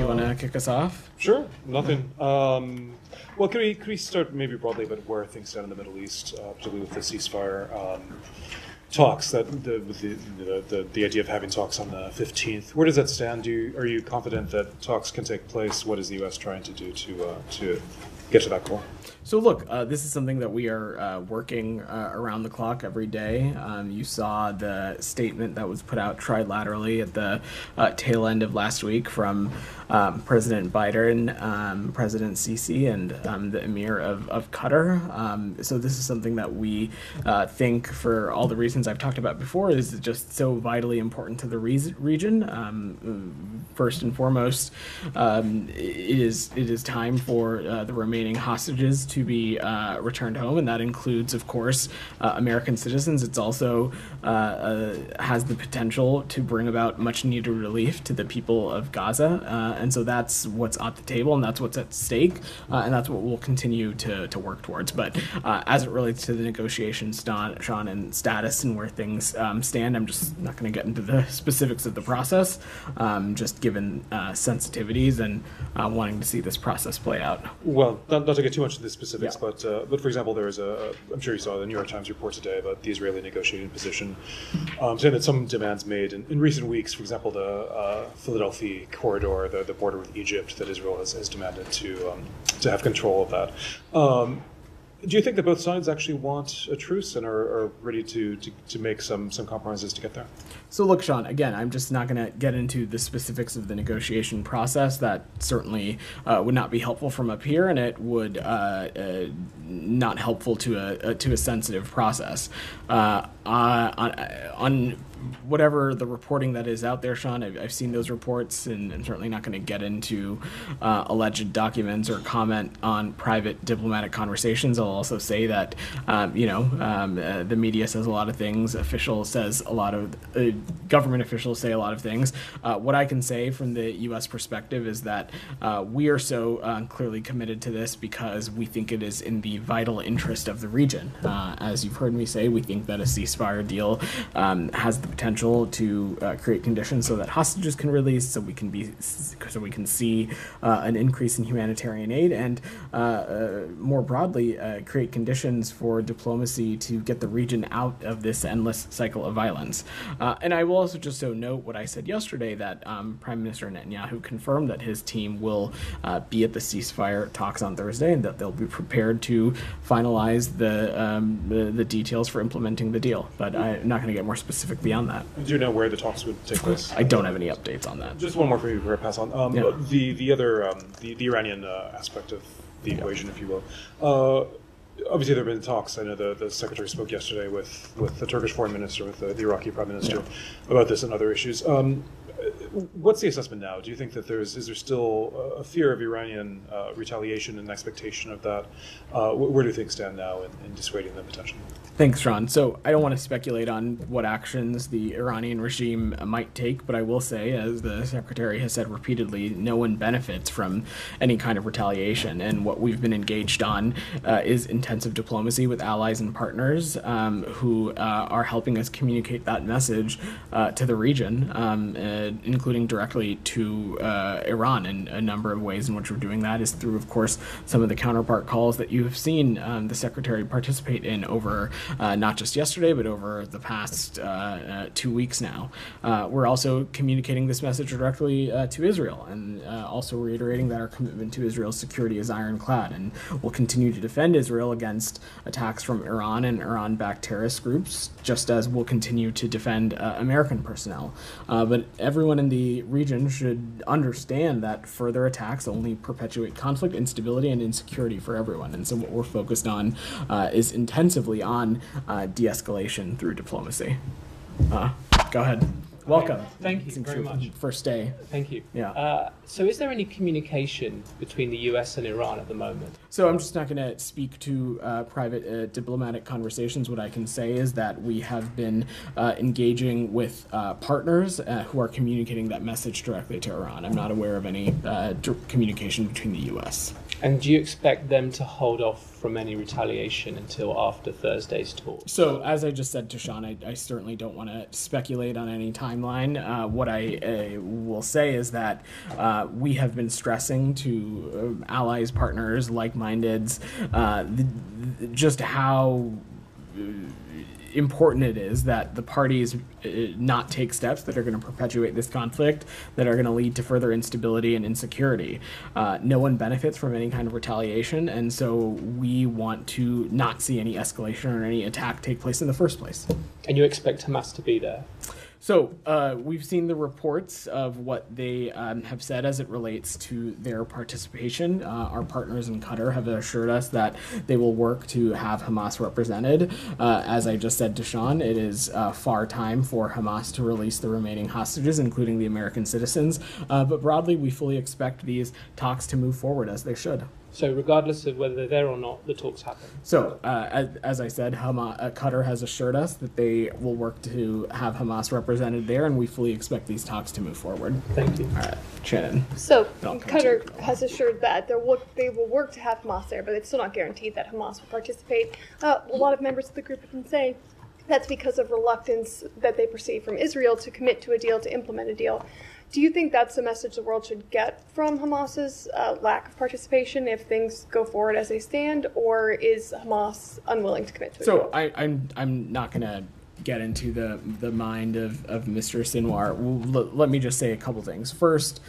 you want to kick us off? Sure, nothing. Well, could we start maybe broadly about where things stand in the Middle East, particularly with the ceasefire talks? That the idea of having talks on the 15th. Where does that stand? Are you confident that talks can take place? What is the U.S. trying to do to get to that goal? So look, this is something that we are working around the clock every day. You saw the statement that was put out trilaterally at the tail end of last week from President Biden, President Sisi, and the Emir of Qatar. So this is something that we think, for all the reasons I've talked about before, is just so vitally important to the region. First and foremost, it is time for the remaining hostages to be returned home, and that includes, of course, American citizens. It's also has the potential to bring about much needed relief to the people of Gaza, and so that's what's at the table, and that's what's at stake, and that's what we'll continue to work towards. But as it relates to the negotiations, Sean, and status and where things stand, I'm just not going to get into the specifics of the process, just given sensitivities and wanting to see this process play out. Well, not to get too much into the specifics, but for example, there is I'm sure you saw the New York Times report today about the Israeli negotiating position, saying that some demands made in recent weeks, for example, the Philadelphia corridor, the border with Egypt, that Israel has demanded to have control of that. Do you think that both sides actually want a truce and are ready to make some compromises to get there? So look, Sean, again, I'm just not going to get into the specifics of the negotiation process. That certainly would not be helpful from up here, and it would not helpful to a sensitive process. On whatever the reporting that is out there, Sean, I've seen those reports, and I'm certainly not going to get into alleged documents or comment on private diplomatic conversations. I'll also say that, the media says a lot of things, government officials say a lot of things. What I can say from the U.S. perspective is that we are so clearly committed to this because we think it is in the vital interest of the region. As you've heard me say, we think that a ceasefire deal has the potential to create conditions so that hostages can release, so we can see an increase in humanitarian aid, and more broadly create conditions for diplomacy to get the region out of this endless cycle of violence. And I will also just note what I said yesterday, that Prime Minister Netanyahu confirmed that his team will be at the ceasefire talks on Thursday, and that they'll be prepared to finalize the details for implementing the deal. But I'm not going to get more specific beyond that. Do you know where the talks would take place? I don't have any updates on that. Just one more for you before I pass on. The other the Iranian aspect of the equation, if you will. Obviously, there have been talks. I know the secretary spoke yesterday with the Turkish foreign minister, with the Iraqi prime minister, about this and other issues. What's the assessment now? Do you think that is there still a fear of Iranian retaliation and expectation of that? Where do things stand now in dissuading them potentially? Thanks, Ron. So I don't want to speculate on what actions the Iranian regime might take, but I will say, as the secretary has said repeatedly, no one benefits from any kind of retaliation. And what we've been engaged on is intensive diplomacy with allies and partners who are helping us communicate that message to the region, including directly to Iran. And a number of ways in which we're doing that is through, of course, some of the counterpart calls that you have seen the secretary participate in over not just yesterday, but over the past 2 weeks now. We're also communicating this message directly to Israel, and also reiterating that our commitment to Israel's security is ironclad, and we'll continue to defend Israel against attacks from Iran and Iran-backed terrorist groups, just as we'll continue to defend American personnel. But everyone in the region should understand that further attacks only perpetuate conflict, instability, and insecurity for everyone. And so what we're focused on is intensively on de-escalation through diplomacy. Go ahead. Welcome. Thank you very much. First day. Thank you. Yeah. So is there any communication between the US and Iran at the moment? So I'm just not going to speak to private diplomatic conversations. What I can say is that we have been engaging with partners who are communicating that message directly to Iran. I'm not aware of any communication between the US. And do you expect them to hold off from any retaliation until after Thursday's talk? So as I just said to Sean, I certainly don't want to speculate on any time timeline. What I will say is that we have been stressing to allies, partners, like-mindeds, just how important it is that the parties not take steps that are going to perpetuate this conflict, that are going to lead to further instability and insecurity. No one benefits from any kind of retaliation, and so we want to not see any escalation or any attack take place in the first place. And you expect Hamas to be there? So we've seen the reports of what they have said as it relates to their participation. Our partners in Qatar have assured us that they will work to have Hamas represented. As I just said to Sean, it is far time for Hamas to release the remaining hostages, including the American citizens. But broadly, we fully expect these talks to move forward as they should. So regardless of whether they're there or not, the talks happen. So, as I said, Qatar has assured us that they will work to have Hamas represented there, and we fully expect these talks to move forward. Thank you. All right, Shannon. So Qatar has assured that they will work to have Hamas there, but it's still not guaranteed that Hamas will participate. A lot of members of the group have been saying that's because of reluctance that they perceive from Israel to commit to a deal, to implement a deal. Do you think that's the message the world should get from Hamas's lack of participation if things go forward as they stand, or is Hamas unwilling to commit to a deal? So I'm not going to get into the mind of Mr. Sinwar. Let me just say a couple things. First,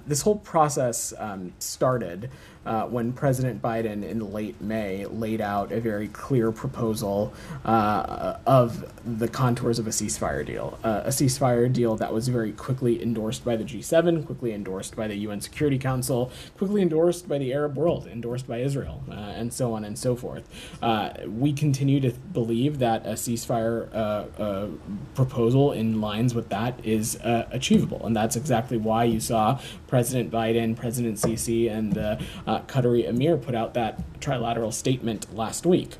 this whole process started when President Biden in late May laid out a very clear proposal of the contours of a ceasefire deal. A ceasefire deal that was very quickly endorsed by the G7, quickly endorsed by the UN Security Council, quickly endorsed by the Arab world, endorsed by Israel, and so on and so forth. We continue to believe that a ceasefire proposal in lines with that is achievable, and that's exactly why you saw President Biden, President Sisi, and the Qatari Emir put out that trilateral statement last week.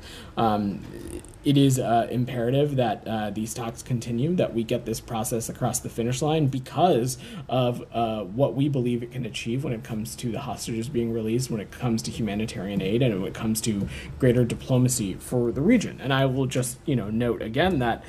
It is imperative that these talks continue, that we get this process across the finish line because of what we believe it can achieve when it comes to the hostages being released, when it comes to humanitarian aid, and when it comes to greater diplomacy for the region. And I will just note again that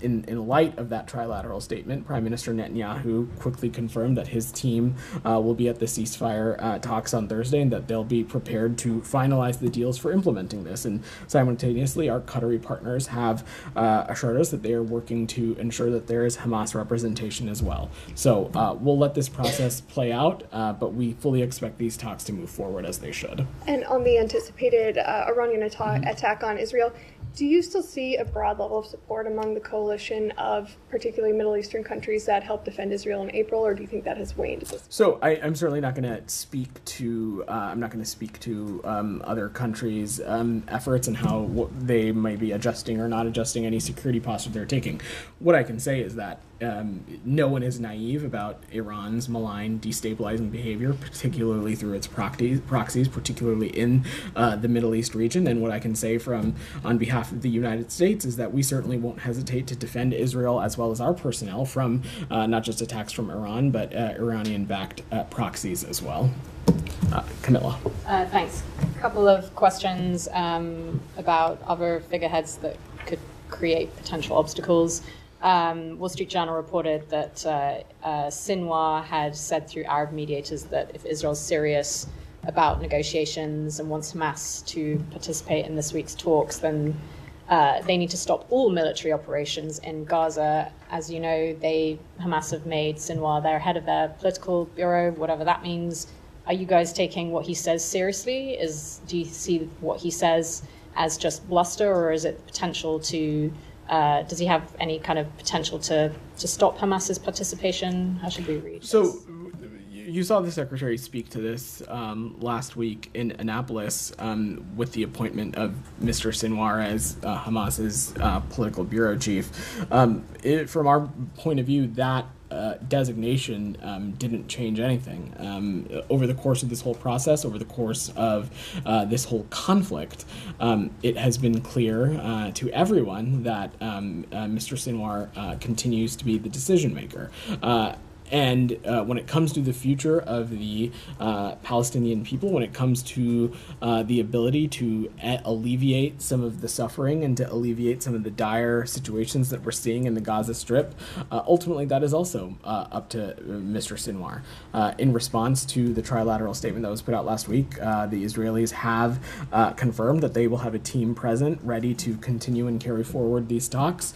in light of that trilateral statement, Prime Minister Netanyahu quickly confirmed that his team will be at the ceasefire talks on Thursday, and that they'll be prepared to finalize the deals for implementing this. And simultaneously, our Qatari partners have assured us that they are working to ensure that there is Hamas representation as well. So we'll let this process play out, but we fully expect these talks to move forward as they should. And on the anticipated Iranian attack on Israel, do you still see a broad level of support among the coalition of particularly Middle Eastern countries that helped defend Israel in April, or do you think that has waned at this point? So I'm certainly not going to speak to other countries' efforts and how they may be adjusting or not adjusting any security posture they're taking. What I can say is that no one is naive about Iran's malign, destabilizing behavior, particularly through its proxies, particularly in the Middle East region. And what I can say on behalf of the United States is that we certainly won't hesitate to defend Israel as well as our personnel from not just attacks from Iran, but Iranian-backed proxies as well. Camilla. Thanks. A couple of questions about other figureheads that could create potential obstacles. Wall Street Journal reported that Sinwar had said through Arab mediators that if Israel's serious about negotiations and wants Hamas to participate in this week's talks, then they need to stop all military operations in Gaza. As you know, Hamas have made Sinwar their head of their political bureau, whatever that means. Are you guys taking what he says seriously? Do you see what he says as just bluster, or is it potential to does he have any kind of potential to stop Hamas's participation? How should we read this? So you saw the secretary speak to this last week in Annapolis with the appointment of Mr. Sinwar as Hamas's political bureau chief. From our point of view, that designation didn't change anything. Over the course of this whole process, over the course of this whole conflict, it has been clear to everyone that Mr. Sinwar continues to be the decision maker. And when it comes to the future of the Palestinian people, when it comes to the ability to alleviate some of the suffering and to alleviate some of the dire situations that we're seeing in the Gaza Strip, ultimately that is also up to Mr. Sinwar. In response to the trilateral statement that was put out last week, the Israelis have confirmed that they will have a team present ready to continue and carry forward these talks.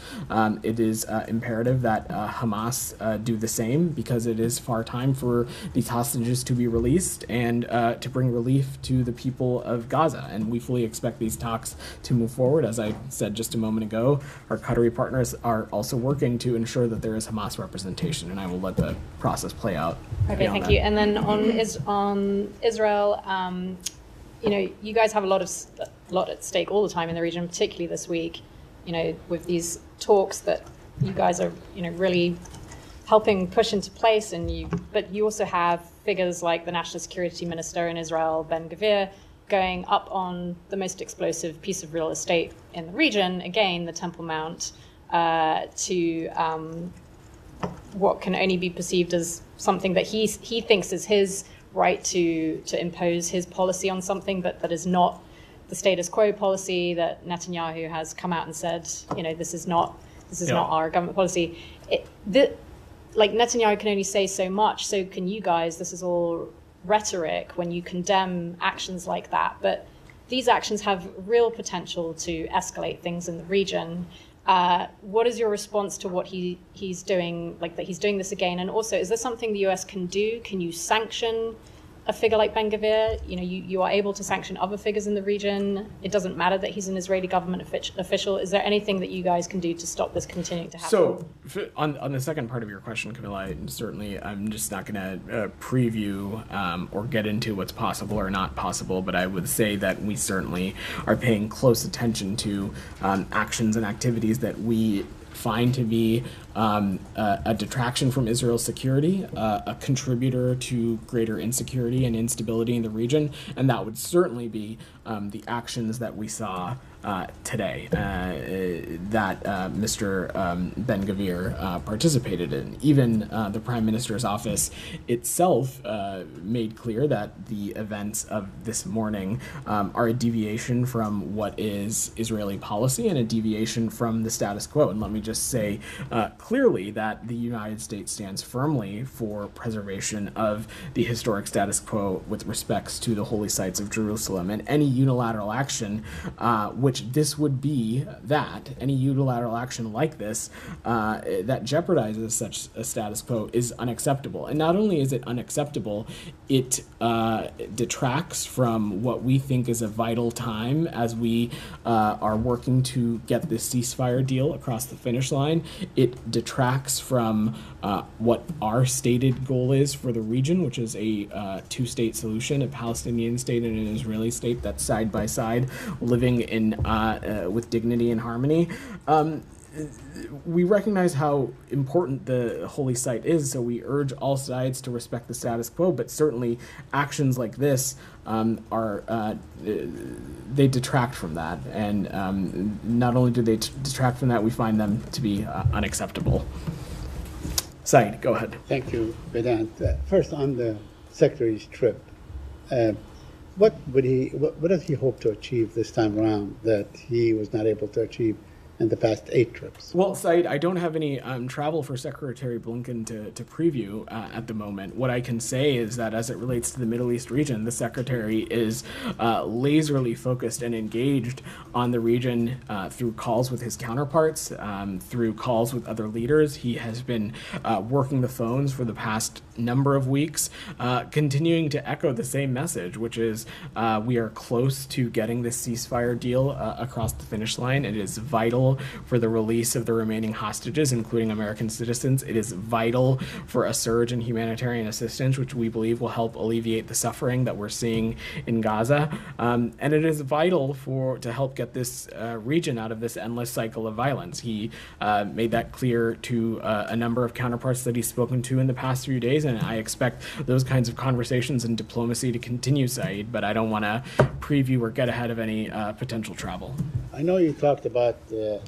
It is imperative that Hamas do the same, because it is far time for these hostages to be released and to bring relief to the people of Gaza. And we fully expect these talks to move forward. As I said just a moment ago, our Qatari partners are also working to ensure that there is Hamas representation, and I will let the process play out. Okay, thank you. And then on Israel, you guys have a lot at stake all the time in the region, particularly this week. With these talks that you guys are, really helping push into place, but you also have figures like the National Security Minister in Israel, Ben-Gvir, going up on the most explosive piece of real estate in the region, again, the Temple Mount, to what can only be perceived as something that he thinks is his right to impose his policy on something, but that is not the status quo policy that Netanyahu has come out and said, this is not our government policy. Netanyahu can only say so much, so can you guys. This is all rhetoric when you condemn actions like that, but these actions have real potential to escalate things in the region. What is your response to what he's doing, that he's doing this again? And also, is there something the US can do? Can you sanction a figure like Ben-Gvir? You are able to sanction other figures in the region. It doesn't matter that he's an Israeli government official. Is there anything that you guys can do to stop this continuing to happen? So, on the second part of your question, Camilla, certainly I'm just not going to preview or get into what's possible or not possible, but I would say that we certainly are paying close attention to actions and activities that we find to be a detraction from Israel's security, a contributor to greater insecurity and instability in the region, and that would certainly be the actions that we saw today that Mr. Ben-Gvir participated in. Even the Prime Minister's office itself made clear that the events of this morning are a deviation from what is Israeli policy and a deviation from the status quo. And let me just say clearly that the United States stands firmly for preservation of the historic status quo with respects to the holy sites of Jerusalem, and any unilateral action, which this would be, that any unilateral action like this that jeopardizes such a status quo is unacceptable. And not only is it unacceptable, it detracts from what we think is a vital time as we are working to get this ceasefire deal across the finish line. It detracts from what our stated goal is for the region, which is a two-state solution, a Palestinian state and an Israeli state that's side by side, living in with dignity and harmony. We recognize how important the holy site is, so we urge all sides to respect the status quo, but certainly actions like this they detract from that, and not only do they detract from that, we find them to be unacceptable. Said, go ahead. Thank you, Vedant. First, on the Secretary's trip, what does he hope to achieve this time around that he was not able to achieve in the past 8 trips? Well, Said, I don't have any travel for Secretary Blinken to preview at the moment. What I can say is that as it relates to the Middle East region, the Secretary is laserly focused and engaged on the region through calls with his counterparts, through calls with other leaders. He has been working the phones for the past number of weeks, continuing to echo the same message, which is we are close to getting this ceasefire deal across the finish line. It is vital for the release of the remaining hostages, including American citizens. It is vital for a surge in humanitarian assistance, which we believe will help alleviate the suffering that we're seeing in Gaza. And it is vital to help get this region out of this endless cycle of violence. He made that clear to a number of counterparts that he's spoken to in the past few days, and I expect those kinds of conversations and diplomacy to continue, Said, but I don't want to preview or get ahead of any potential travel. I know you talked about the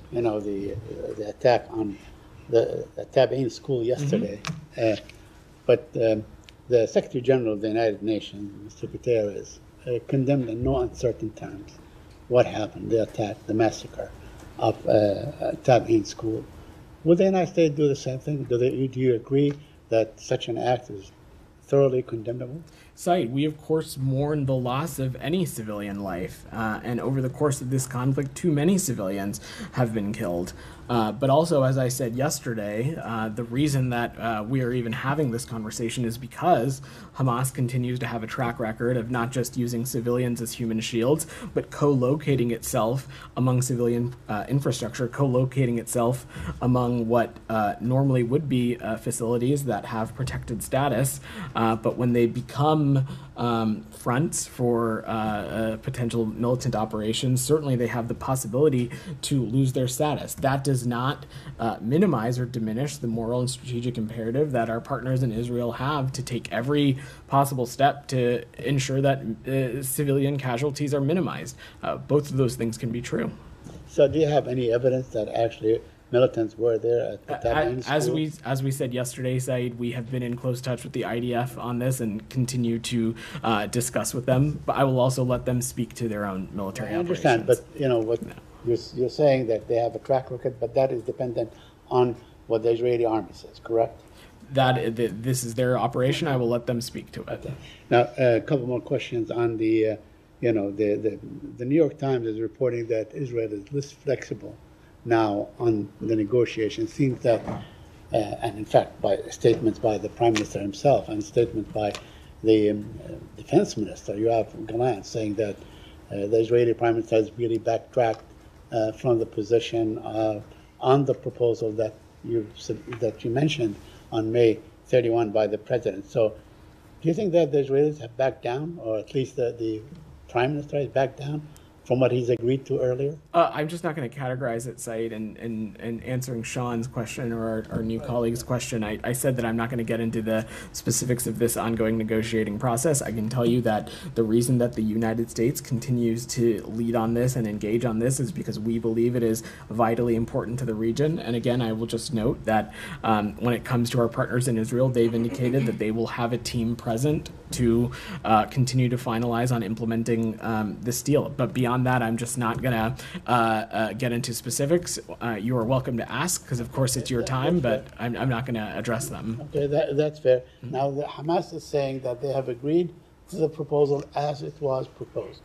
attack on the Tabein school yesterday. But the Secretary General of the United Nations, Mr. Guterres, condemned in no uncertain terms what happened, the attack, the massacre of Tabi'in school. Will the United States do the same thing? Do you agree that such an act is thoroughly condemnable? Said, we of course mourn the loss of any civilian life, and over the course of this conflict, too many civilians have been killed. But also, as I said yesterday, the reason that we are even having this conversation is because Hamas continues to have a track record of not just using civilians as human shields, but co-locating itself among civilian infrastructure, co-locating itself among what normally would be facilities that have protected status, but when they become fronts for potential militant operations, certainly they have the possibility to lose their status. That does not minimize or diminish the moral and strategic imperative that our partners in Israel have to take every possible step to ensure that civilian casualties are minimized. Both of those things can be true. So do you have any evidence that actually militants were there at the Tabi'in school? As we said yesterday, Said, we have been in close touch with the IDF on this and continue to discuss with them. But I will also let them speak to their own military operations. I understand, but you know what you're saying that they have a track record, but that is dependent on what the Israeli army says, correct? This is their operation. I will let them speak to it. Okay. Now, a couple more questions on the, the New York Times is reporting that Israel is less flexible now on the negotiations. Seems that, and in fact, by statements by the Prime Minister himself and statement by the Defense Minister, Yoav Gallant, saying that the Israeli Prime Minister has really backtracked from the position on the proposal that you mentioned on May 31 by the President. So do you think that the Israelis have backed down, or at least the Prime Minister has backed down from what he's agreed to earlier? I'm just not going to categorize it, Said, and answering Sean's question or our new colleague's question. I said that I'm not going to get into the specifics of this ongoing negotiating process. I can tell you that the reason that the United States continues to lead on this and engage on this is because we believe it is vitally important to the region. And again, I will just note that when it comes to our partners in Israel, they've indicated that they will have a team present to continue to finalize on implementing this deal. But beyond that, I'm just not going to get into specifics. You are welcome to ask, because of course it's your time, but I'm not going to address them. Okay, that's fair. Now, the Hamas is saying that they have agreed to the proposal as it was proposed,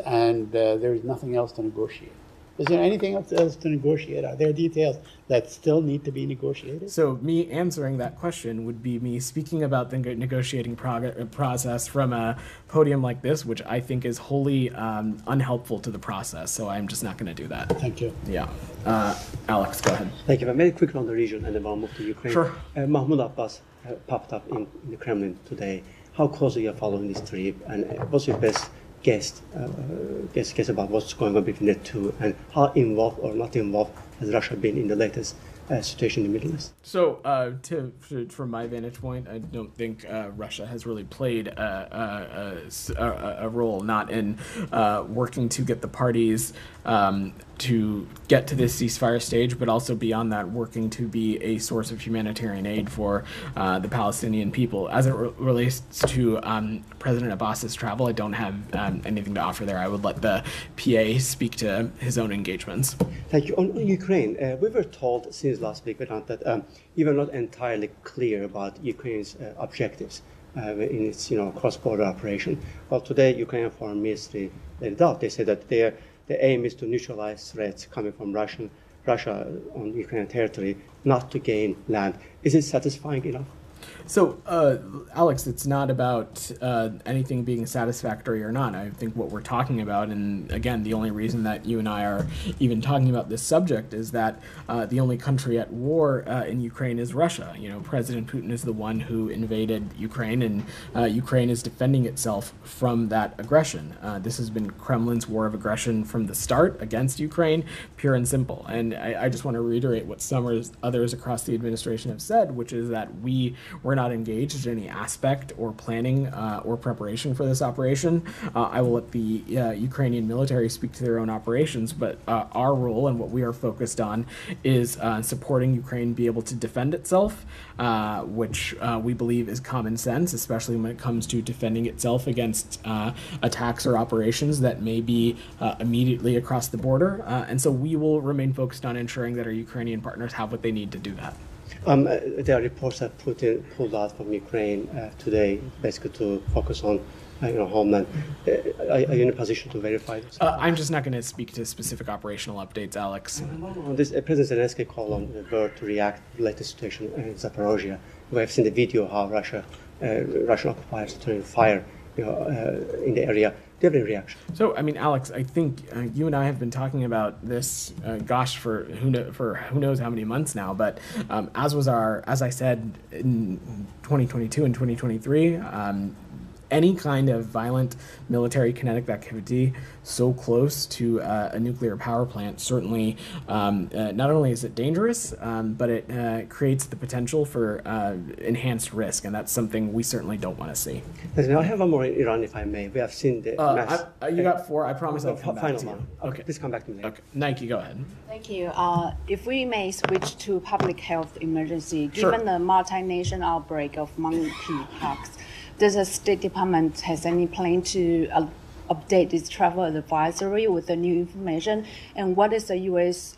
and there is nothing else to negotiate. Is there anything else to negotiate? Are there details that still need to be negotiated? So me answering that question would be me speaking about the negotiating process from a podium like this, which I think is wholly unhelpful to the process. So I'm just not going to do that. Thank you. Yeah. Alex, go ahead. Thank you. Very quickly on the region, and then we'll move to Ukraine. Sure. Mahmoud Abbas popped up in the Kremlin today. How closely are you following this trip, and what's your best guess about what's going on between the two, and how involved or not involved has Russia been in the latest situation in the Middle East? So, from my vantage point, I don't think Russia has really played a role, not in working to get the parties to get to this ceasefire stage, but also beyond that, working to be a source of humanitarian aid for the Palestinian people. As it relates to President Abbas's travel, I don't have anything to offer there. I would let the PA speak to his own engagements. Thank you. On Ukraine, we were told since last week, Vedant, that you were not entirely clear about Ukraine's objectives in its cross-border operation. Well, today, Ukrainian Foreign Ministry laid it out. They said that the aim is to neutralize threats coming from Russia on Ukrainian territory, not to gain land. Is it satisfying enough? So, Alex, it's not about anything being satisfactory or not. I think what we're talking about, and again, the only reason that you and I are even talking about this subject is that the only country at war in Ukraine is Russia. President Putin is the one who invaded Ukraine, and Ukraine is defending itself from that aggression. This has been Kremlin's war of aggression from the start against Ukraine, pure and simple. And I just want to reiterate what some others across the administration have said, which is that we we're not engaged in any aspect or planning or preparation for this operation. I will let the Ukrainian military speak to their own operations, but our role and what we are focused on is supporting Ukraine be able to defend itself, which we believe is common sense, especially when it comes to defending itself against attacks or operations that may be immediately across the border. And so we will remain focused on ensuring that our Ukrainian partners have what they need to do that. There are reports that Putin pulled out from Ukraine today, basically to focus on homeland. Are you in a position to verify this? I'm just not going to speak to specific operational updates, Alex. On this, President Zelensky called on the world to react to the latest situation in Zaporozhye. We have seen the video how Russian occupiers are turning fire in the area. Do you have any reaction? So, I mean, Alex, I think you and I have been talking about this, for who knows how many months now. But as I said in 2022 and 2023, any kind of violent military kinetic activity so close to a nuclear power plant certainly not only is it dangerous, but it creates the potential for enhanced risk, and that's something we certainly don't want to see. Listen, I have one more in Iran, if I may. We have seen the mass. You got four. I promise I'll come back to you. Okay, please come back to me. Okay, Nike, go ahead. Thank you. If we may switch to public health emergency, Sure. given the multi-nation outbreak of monkeypox, does the State Department has any plan to update its travel advisory with the new information? And what is the U.S.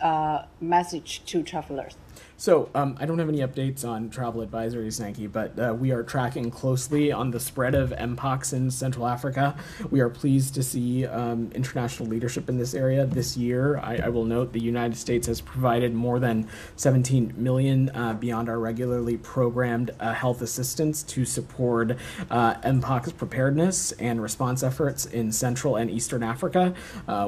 Message to travelers? So I don't have any updates on travel advisories, Nike, but we are tracking closely on the spread of Mpox in Central Africa. We are pleased to see international leadership in this area. This year, I will note the United States has provided more than $17 million beyond our regularly programmed health assistance to support Mpox preparedness and response efforts in Central and Eastern Africa.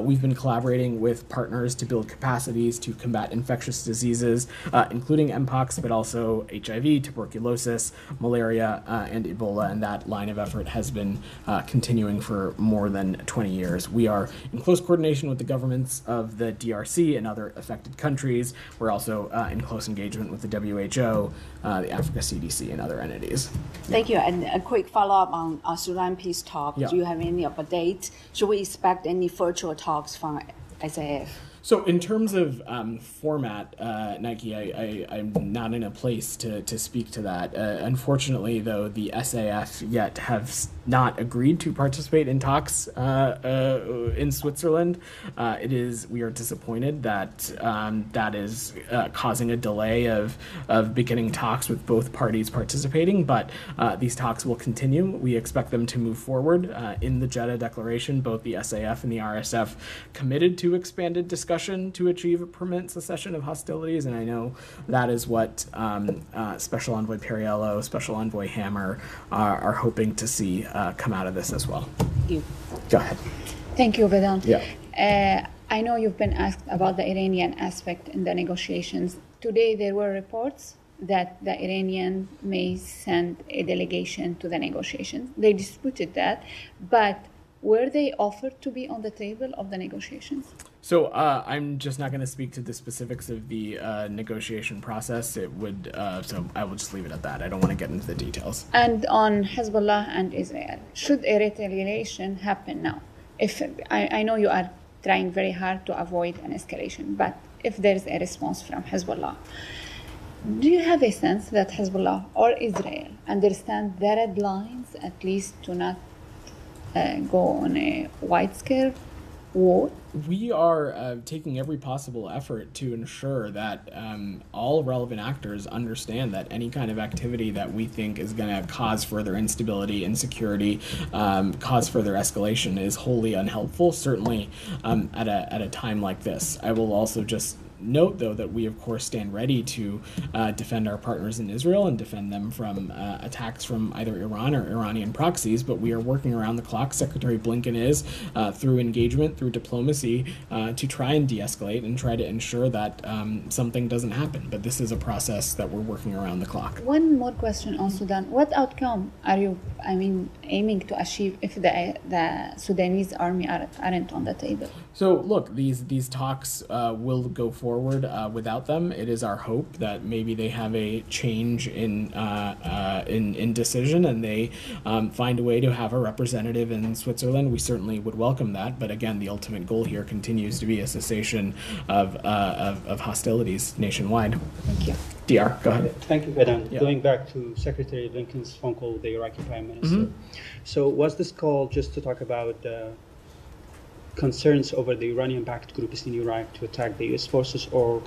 We've been collaborating with partners to build capacities to combat infectious diseases, including Mpox, but also HIV, tuberculosis, malaria, and Ebola, and that line of effort has been continuing for more than 20 years. We are in close coordination with the governments of the DRC and other affected countries. We're also in close engagement with the WHO, the Africa CDC, and other entities. Thank you. And a quick follow-up on Sudan peace talk. Yeah. Do you have any updates? Should we expect any virtual talks from SAF? So in terms of format, Nike, I'm not in a place to speak to that. Unfortunately, though, the SAF yet have not agreed to participate in talks in Switzerland. We are disappointed that that is causing a delay of beginning talks with both parties participating, but these talks will continue. We expect them to move forward. In the Jeddah Declaration, both the SAF and the RSF committed to expanded discussion to achieve a permanent cessation of hostilities, and I know that is what Special Envoy Perriello, Special Envoy Hammer are hoping to see come out of this as well. Thank you. Go ahead. Thank you, Vedant. Yeah. I know you've been asked about the Iranian aspect in the negotiations. Today there were reports that the Iranian may send a delegation to the negotiations. They disputed that, but were they offered to be on the table of the negotiations? So I'm just not going to speak to the specifics of the negotiation process. It would so I will just leave it at that. I don't want to get into the details. And on Hezbollah and Israel, should a retaliation happen now? If I know you are trying very hard to avoid an escalation, but if there is a response from Hezbollah, do you have a sense that Hezbollah or Israel understand the red lines, at least to not go on a wide-scale war? We are taking every possible effort to ensure that all relevant actors understand that any kind of activity that we think is going to cause further instability, insecurity, cause further escalation is wholly unhelpful, certainly at a time like this. I will also just note, though, that we, of course, stand ready to defend our partners in Israel and defend them from attacks from either Iran or Iranian proxies, but we are working around the clock. Secretary Blinken is, through engagement, through diplomacy, to try and de-escalate and try to ensure that something doesn't happen. But this is a process that we're working around the clock. One more question on Sudan. What outcome are you, aiming to achieve if the Sudanese army aren't on the table? So, look, these talks will go forward forward without them. It is our hope that maybe they have a change in decision and they find a way to have a representative in Switzerland. We certainly would welcome that. But again, the ultimate goal here continues to be a cessation of hostilities nationwide. Thank you. DR, go ahead. Thank you, Vedan. Yeah. Going back to Secretary Blinken's phone call with the Iraqi Prime Minister. So was this call just to talk about concerns over the Iranian-backed groups in Iraq to attack the U.S. forces, or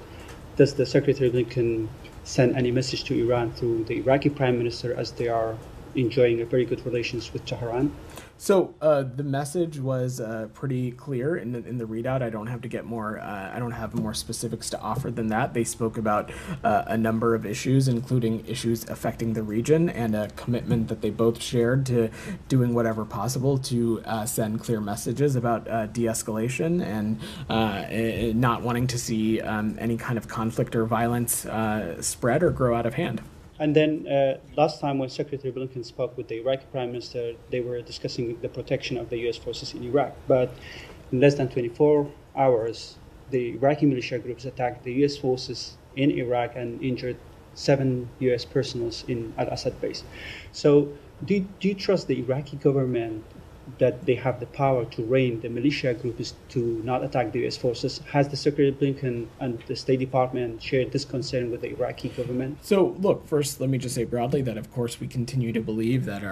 does the Secretary Blinken send any message to Iran through the Iraqi Prime Minister as they are enjoying a very good relations with Tehran? So the message was pretty clear in the readout. I don't have to get more. I don't have more specifics to offer than that. They spoke about a number of issues, including issues affecting the region, and a commitment that they both shared to doing whatever possible to send clear messages about de-escalation and not wanting to see any kind of conflict or violence spread or grow out of hand. And then last time when Secretary Blinken spoke with the Iraqi Prime Minister, they were discussing the protection of the U.S. forces in Iraq. But in less than 24 hours, the Iraqi militia groups attacked the U.S. forces in Iraq and injured 7 U.S. personnel in Al-Assad base. So do you trust the Iraqi government that they have the power to rein the militia groups to not attack the U.S. forces? Has the Secretary Blinken and the State Department shared this concern with the Iraqi government? So, look, first, let me just say broadly that, of course, we continue to believe that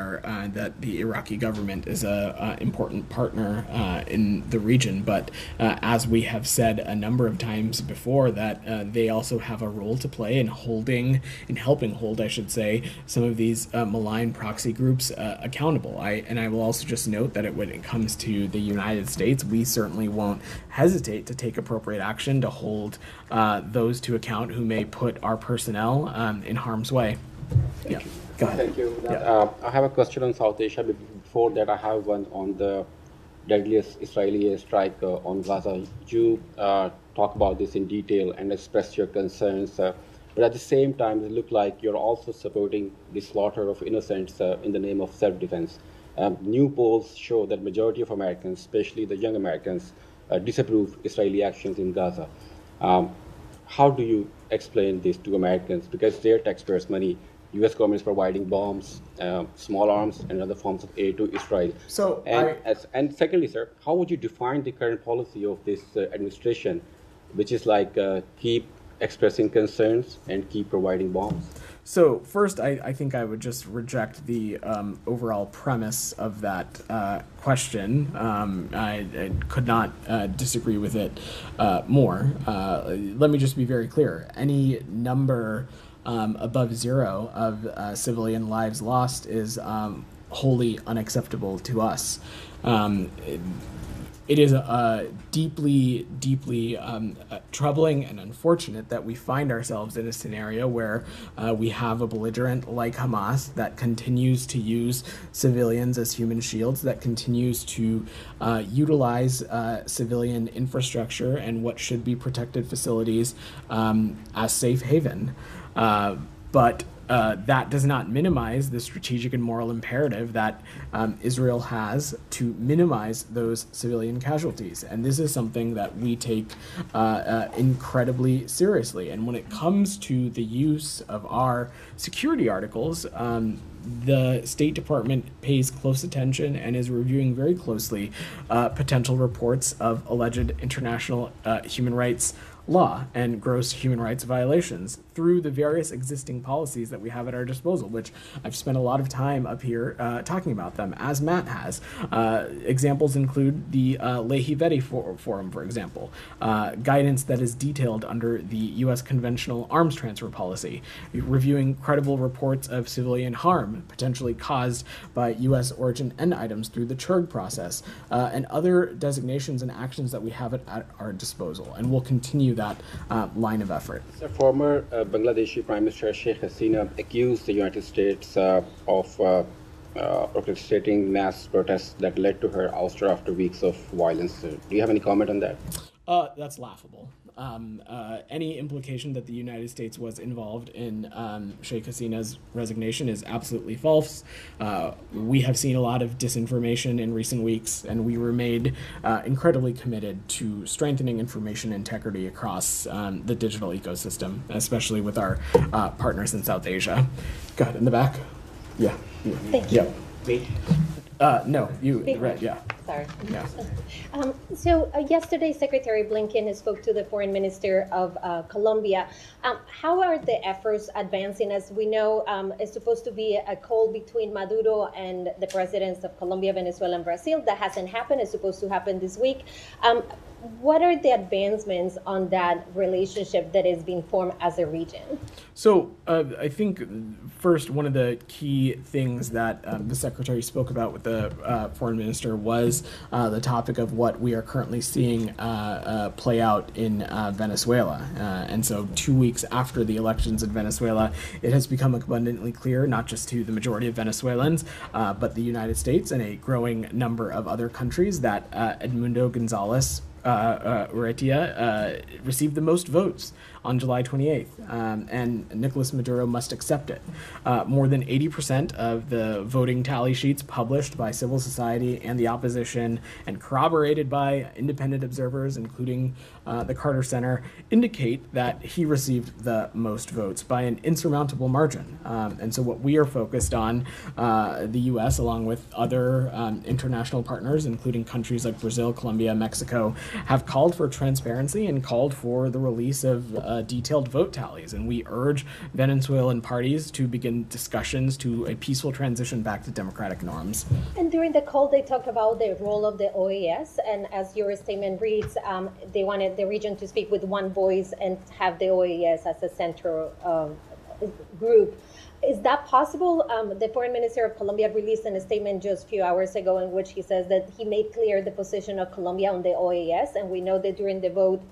that the Iraqi government is a important partner in the region. But as we have said a number of times before, that they also have a role to play in helping hold, I should say, some of these malign proxy groups accountable. I will also just note that when it comes to the United States, we certainly won't hesitate to take appropriate action to hold those to account who may put our personnel in harm's way. Yeah, go ahead. Thank you. Yeah. I have a question on South Asia. But before that, I have one on the deadliest Israeli airstrike on Gaza. You talk about this in detail and express your concerns. But at the same time, it looks like you're also supporting the slaughter of innocents in the name of self-defense. New polls show that majority of Americans, especially the young Americans, disapprove Israeli actions in Gaza. How do you explain this to Americans? Because their taxpayers' money, U.S. government is providing bombs, small arms, and other forms of aid to Israel. So, and secondly, sir, how would you define the current policy of this administration, which is like keep expressing concerns and keep providing bombs? So first, I think I would just reject the overall premise of that question. I could not disagree with it more. Let me just be very clear. Any number above 0 of civilian lives lost is wholly unacceptable to us. It is deeply, deeply troubling and unfortunate that we find ourselves in a scenario where we have a belligerent like Hamas that continues to use civilians as human shields, that continues to utilize civilian infrastructure and what should be protected facilities as safe haven. But that does not minimize the strategic and moral imperative that Israel has to minimize those civilian casualties. And this is something that we take incredibly seriously. And when it comes to the use of our security articles, the State Department pays close attention and is reviewing very closely potential reports of alleged international human rights law and gross human rights violations through the various existing policies that we have at our disposal, which I've spent a lot of time up here talking about them, as Matt has. Examples include the Lehi-Veti Forum, for example, guidance that is detailed under the U.S. conventional arms transfer policy, reviewing credible reports of civilian harm potentially caused by U.S. origin end items through the CHURG process, and other designations and actions that we have at our disposal, and we'll continue that line of effort. The former Bangladeshi Prime Minister Sheikh Hasina accused the United States of orchestrating mass protests that led to her ouster after weeks of violence. Do you have any comment on that? That's laughable. any implication that the United States was involved in Sheikh Hasina's resignation is absolutely false. We have seen a lot of disinformation in recent weeks, and we remain incredibly committed to strengthening information integrity across the digital ecosystem, especially with our partners in South Asia. Go ahead, in the back. Yeah. Thank you. No, you read, yeah. Sorry. Yeah. Yesterday, Secretary Blinken spoke to the Foreign Minister of Colombia. How are the efforts advancing? As we know, it's supposed to be a call between Maduro and the presidents of Colombia, Venezuela, and Brazil. That hasn't happened. It's supposed to happen this week. What are the advancements on that relationship that is being formed as a region? So I think first, one of the key things that the Secretary spoke about with the Foreign Minister was the topic of what we are currently seeing play out in Venezuela. And so 2 weeks after the elections in Venezuela, it has become abundantly clear, not just to the majority of Venezuelans, but the United States and a growing number of other countries, that Edmundo Gonzalez Urrutia received the most votes on July 28th, and Nicolas Maduro must accept it. More than 80% of the voting tally sheets published by civil society and the opposition and corroborated by independent observers, including the Carter Center, indicate that he received the most votes by an insurmountable margin. And so what we are focused on, the U.S., along with other international partners, including countries like Brazil, Colombia, Mexico, have called for transparency and called for the release of detailed vote tallies. And we urge Venezuelan parties to begin discussions to a peaceful transition back to democratic norms. And during the call, they talked about the role of the OAS. And as your statement reads, they wanted the region to speak with one voice and have the OAS as a central group. Is that possible? The Foreign Minister of Colombia released a statement just a few hours ago in which he says that he made clear the position of Colombia on the OAS, and we know that during the vote,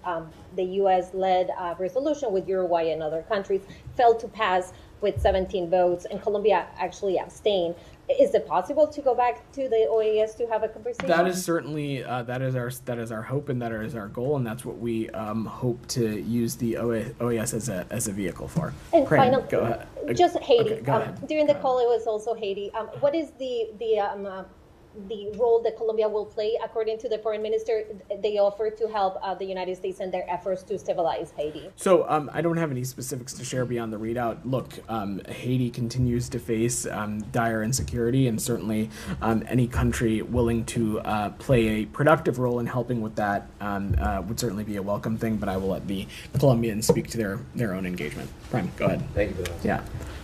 the U.S.-led resolution with Uruguay and other countries failed to pass with 17 votes, and Colombia actually abstained. Is it possible to go back to the OAS to have a conversation? That is certainly that is our hope, and that is our goal, and that's what we hope to use the OAS as a vehicle for. And Prem, go ahead. Just Haiti. Okay, go ahead. During the call, it was also Haiti. What is the role that Colombia will play? According to the Foreign Minister, they offered to help the United States in their efforts to stabilize Haiti. So I don't have any specifics to share beyond the readout. Look, Haiti continues to face dire insecurity, and certainly any country willing to play a productive role in helping with that would certainly be a welcome thing, but I will let the Colombians speak to their own engagement. Prime, go ahead. Thank you for that. Yeah.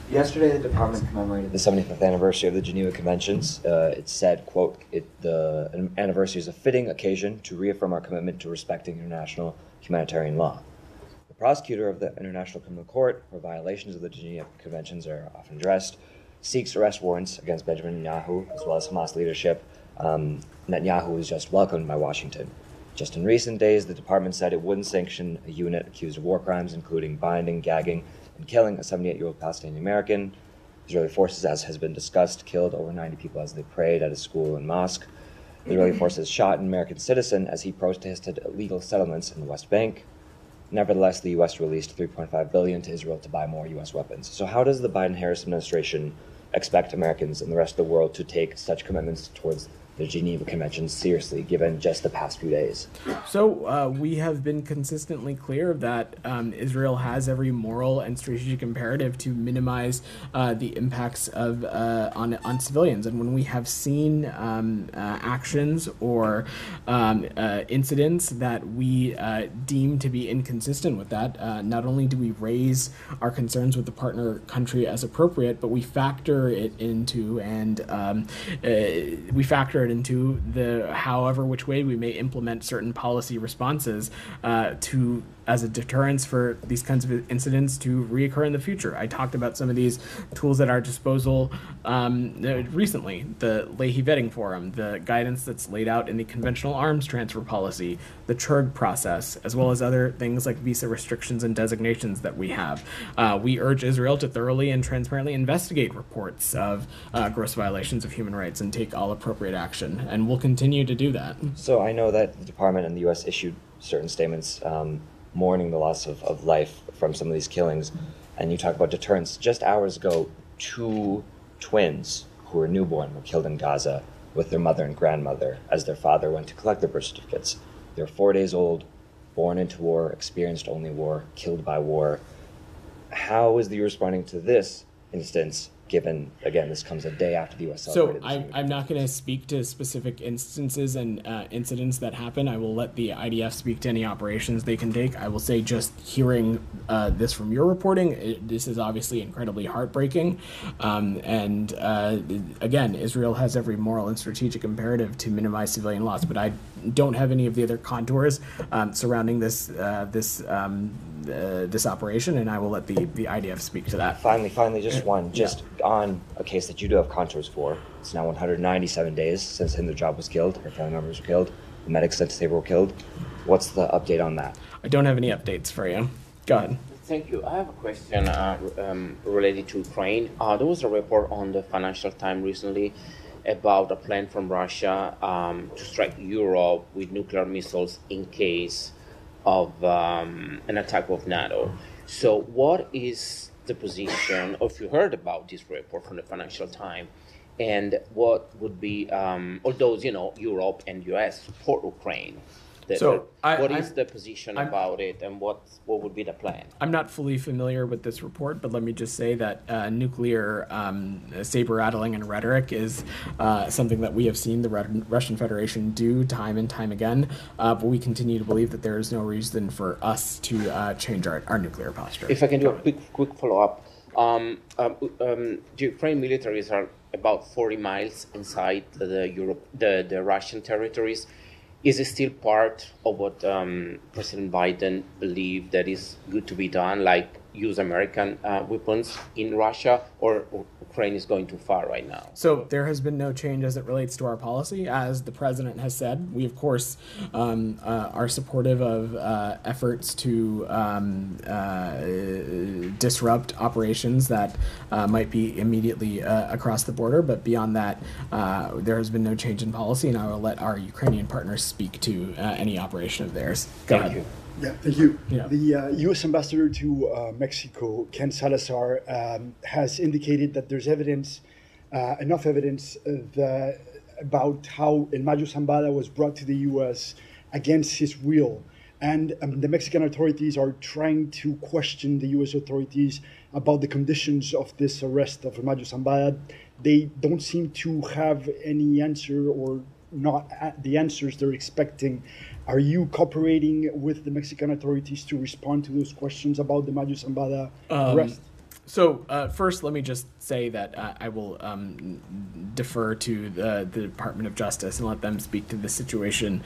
Yesterday, the department commemorated the 75th anniversary of the Geneva Conventions. It said, quote, the anniversary is a fitting occasion to reaffirm our commitment to respecting international humanitarian law. The prosecutor of the International Criminal Court, where violations of the Geneva Conventions are often addressed, seeks arrest warrants against Benjamin Netanyahu, as well as Hamas leadership. Netanyahu was just welcomed by Washington. Just in recent days, the department said it wouldn't sanction a unit accused of war crimes, including binding, gagging, and killing a 78-year-old Palestinian American. Israeli forces, as has been discussed, killed over 90 people as they prayed at a school and mosque. Israeli forces shot an American citizen as he protested illegal settlements in the West Bank. Nevertheless, the U.S. released $3.5 billion to Israel to buy more U.S. weapons. So how does the Biden-Harris administration expect Americans and the rest of the world to take such commitments towards the Geneva Conventions seriously, given just the past few days? So we have been consistently clear that Israel has every moral and strategic imperative to minimize the impacts of on civilians. And when we have seen actions or incidents that we deem to be inconsistent with that, not only do we raise our concerns with the partner country as appropriate, but we factor it into into the however which way we may implement certain policy responses as a deterrence for these kinds of incidents to reoccur in the future. I talked about some of these tools at our disposal recently, the Leahy Vetting Forum, the guidance that's laid out in the conventional arms transfer policy, the CHURG process, as well as other things like visa restrictions and designations that we have. We urge Israel to thoroughly and transparently investigate reports of gross violations of human rights and take all appropriate action, and we'll continue to do that. So I know that the department and the U.S. issued certain statements mourning the loss of life from some of these killings. And you talk about deterrence. Just hours ago, 2 twins who were newborn were killed in Gaza with their mother and grandmother as their father went to collect their birth certificates. They're 4 days old, born into war, experienced only war, killed by war. How is the U.S. responding to this instance, given, again, this comes a day after the U.S. celebrated this week? I'm not going to speak to specific instances and incidents that happen. I will let the IDF speak to any operations they can take. I will say, just hearing this from your reporting, this is obviously incredibly heartbreaking. Again, Israel has every moral and strategic imperative to minimize civilian loss, but I don't have any of the other contours surrounding this operation, and I will let the IDF speak to that. Finally, just one. On a case that you do have contours for. It's now 197 days since Hindu Job was killed, her family members were killed, the medics sent to say were killed. What's the update on that? I don't have any updates for you. Go ahead. Thank you. I have a question related to Ukraine. There was a report on the Financial Times recently about a plan from Russia to strike Europe with nuclear missiles in case of an attack of NATO. So what is the position, or if you heard about this report from the Financial Times, and what would be, although, Europe and US support Ukraine, what is the position about it, and what would be the plan? I'm not fully familiar with this report, but let me just say that nuclear saber-rattling and rhetoric is something that we have seen the Russian Federation do time and time again, but we continue to believe that there is no reason for us to change our nuclear posture. If I can do a quick follow-up. The Ukraine militaries are about 40 miles inside the Russian territories. Is it still part of what President Biden believed that is good to be done, like use American weapons in Russia, or Ukraine is going too far right now? So there has been no change as it relates to our policy. As the president has said, we, of course, are supportive of efforts to disrupt operations that might be immediately across the border. But beyond that, there has been no change in policy, and I will let our Ukrainian partners speak to any operation of theirs. Go ahead. You. Yeah, thank you. Yeah. The U.S. ambassador to Mexico, Ken Salazar, has indicated that there's evidence, enough evidence, about how El Mayo Zambada was brought to the U.S. against his will. And the Mexican authorities are trying to question the U.S. authorities about the conditions of this arrest of El Mayo Zambada. They don't seem to have any answer, or not the answers they're expecting. Are you cooperating with the Mexican authorities to respond to those questions about the Mayo Zambada arrest? So first, let me just say that I will defer to the Department of Justice and let them speak to the situation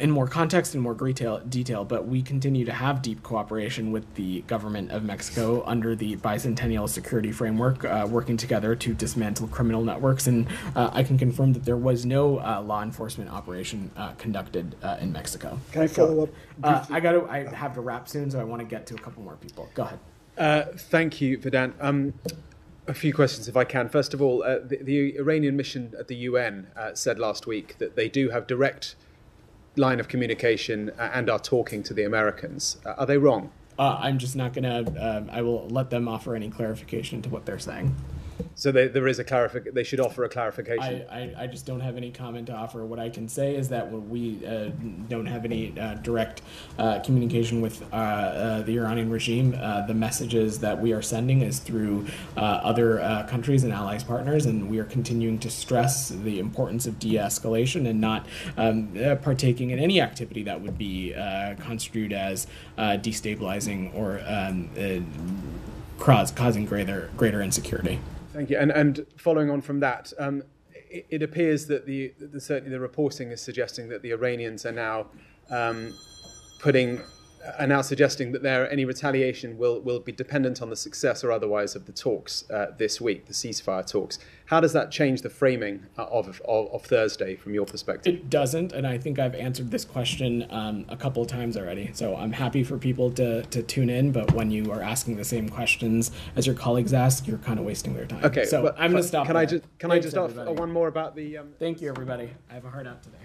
in more context and more detail. But we continue to have deep cooperation with the government of Mexico under the Bicentennial Security Framework, working together to dismantle criminal networks. And I can confirm that there was no law enforcement operation conducted in Mexico. Can I follow up? I have to wrap soon, so I want to get to a couple more people. Go ahead. Thank you, Vedant. A few questions, if I can. First of all, the Iranian mission at the UN said last week that they do have direct line of communication and are talking to the Americans. Are they wrong? I'm just not going to... I will let them offer any clarification to what they're saying. So there is a clarification. They should offer a clarification. I just don't have any comment to offer. What I can say is that we don't have any direct communication with the Iranian regime. The messages that we are sending is through other countries and allies partners, and we are continuing to stress the importance of de-escalation and not partaking in any activity that would be construed as destabilizing or causing greater insecurity. Thank you. And following on from that, it appears that certainly the reporting is suggesting that the Iranians are now suggesting that any retaliation will be dependent on the success or otherwise of the talks this week, the ceasefire talks. How does that change the framing of Thursday from your perspective? It doesn't, and I think I've answered this question a couple of times already. So I'm happy for people to tune in, but when you are asking the same questions as your colleagues ask, you're kind of wasting their time. Okay, so I'm going to stop. Can I just ask one more about the? Thank you, everybody. I have a hard out today.